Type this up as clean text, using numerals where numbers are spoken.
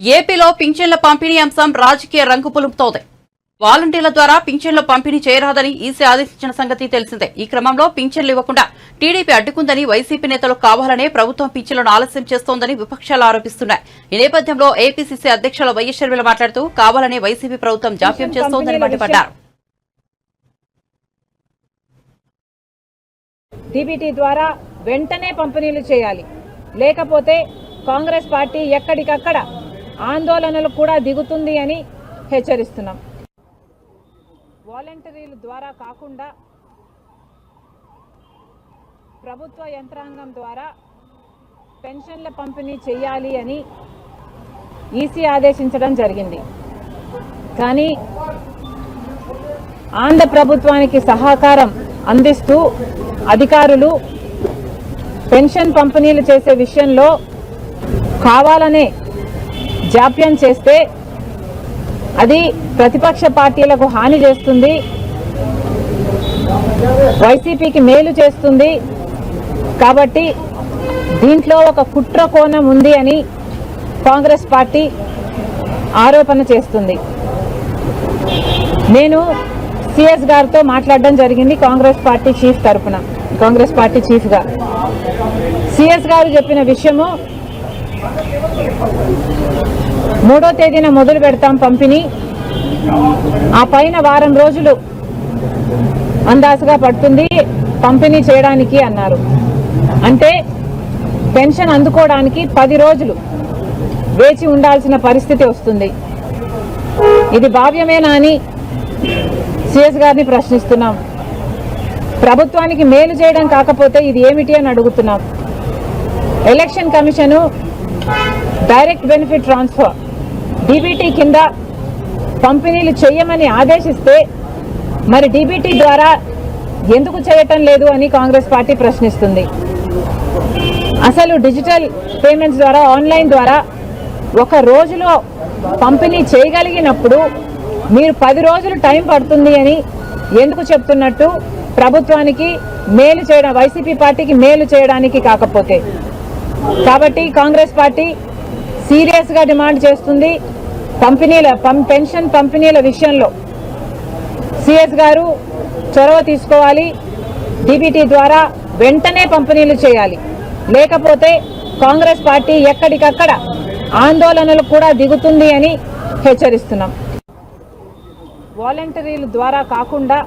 ఏపీలో పింఛన్ల పంపిణీ అంశం రాజకీయ రంగు పులుపుతోంది. వాలంటీర్ల ద్వారా పింఛన్ల పంపిణీ చేయరాదని ఈసీ ఆదేశించిన సంగతి తెలిసిందే. ఈ క్రమంలో పింఛన్లు ఇవ్వకుండా టీడీపీ అడ్డుకుందని వైసీపీ నేతలు కావాలనే ప్రభుత్వం పింఛన్లను ఆలస్యం చేస్తోందని విపక్షాలు ఆరోపిస్తున్నాయి. ఈ నేపథ్యంలో ఏపీసీసీ అధ్యక్షులు వైఎస్ షర్మిల మాట్లాడుతూ కావాలనే వైసీపీ ప్రభుత్వం జాప్యం చేస్తోందని మండిపడ్డారు. డీబీటీ ద్వారా వెంటనే పంపిణీలు చేయాలి, లేకపోతే కాంగ్రెస్ పార్టీ ఎక్కడికక్కడ ఆందోళనలు కూడా దిగుతుంది అని హెచ్చరిస్తున్నాం. వాలంటీర్ల ద్వారా కాకుండా ప్రభుత్వ యంత్రాంగం ద్వారా పెన్షన్ల పంపిణీ చేయాలి అని ఈసీ ఆదేశించడం జరిగింది. కానీ ఆంధ్ర ప్రభుత్వానికి సహకారం అందిస్తూ అధికారులు పెన్షన్ పంపిణీలు చేసే విషయంలో కావాలనే జాప్యం చేస్తే అది ప్రతిపక్ష పార్టీలకు హాని చేస్తుంది, వైసీపీకి మేలు చేస్తుంది. కాబట్టి దీంట్లో ఒక కుట్ర కోణం ఉంది అని కాంగ్రెస్ పార్టీ ఆరోపణ చేస్తుంది. నేను సిఎస్ గారితో మాట్లాడడం జరిగింది. కాంగ్రెస్ పార్టీ చీఫ్ తరఫున, కాంగ్రెస్ పార్టీ చీఫ్గా సిఎస్ గారు చెప్పిన విషయము 3వ తేదీన మొదలు పెడతాం పంపిణీ, ఆ పైన వారం రోజులు అందాసుగా పడుతుంది పంపిణీ చేయడానికి అన్నారు. అంటే పెన్షన్ అందుకోవడానికి 10 రోజులు వేచి ఉండాల్సిన పరిస్థితి వస్తుంది. ఇది భావ్యమేనా అని సిఎస్ గారిని ప్రశ్నిస్తున్నాం. ప్రభుత్వానికి మేలు చేయడం కాకపోతే ఇది ఏమిటి అని అడుగుతున్నాం. Election commission direct benefit transfer DBT కింద పంపిణీలు చేయమని ఆదేశిస్తే మరి డీబీటీ ద్వారా ఎందుకు చేయటం లేదు అని కాంగ్రెస్ పార్టీ ప్రశ్నిస్తుంది. అసలు డిజిటల్ పేమెంట్స్ ద్వారా, ఆన్లైన్ ద్వారా ఒక రోజులో పంపిణీ చేయగలిగినప్పుడు మీరు 10 రోజులు టైం పడుతుంది అని ఎందుకు చెప్తున్నట్టు? ప్రభుత్వానికి మేలు చేయడం, వైసీపీ పార్టీకి మేలు చేయడానికి కాకపోతే. కాబట్టి కాంగ్రెస్ పార్టీ సీరియస్గా డిమాండ్ చేస్తుంది పెన్షన్ పంపిణీల విషయంలో సిఎస్ గారు చొరవ తీసుకోవాలి, డీబీటీ ద్వారా వెంటనే పంపిణీలు చేయాలి, లేకపోతే కాంగ్రెస్ పార్టీ ఎక్కడికక్కడ ఆందోళనలు కూడా దిగుతుంది అని హెచ్చరిస్తున్నాం. వాలంటీర్ల ద్వారా కాకుండా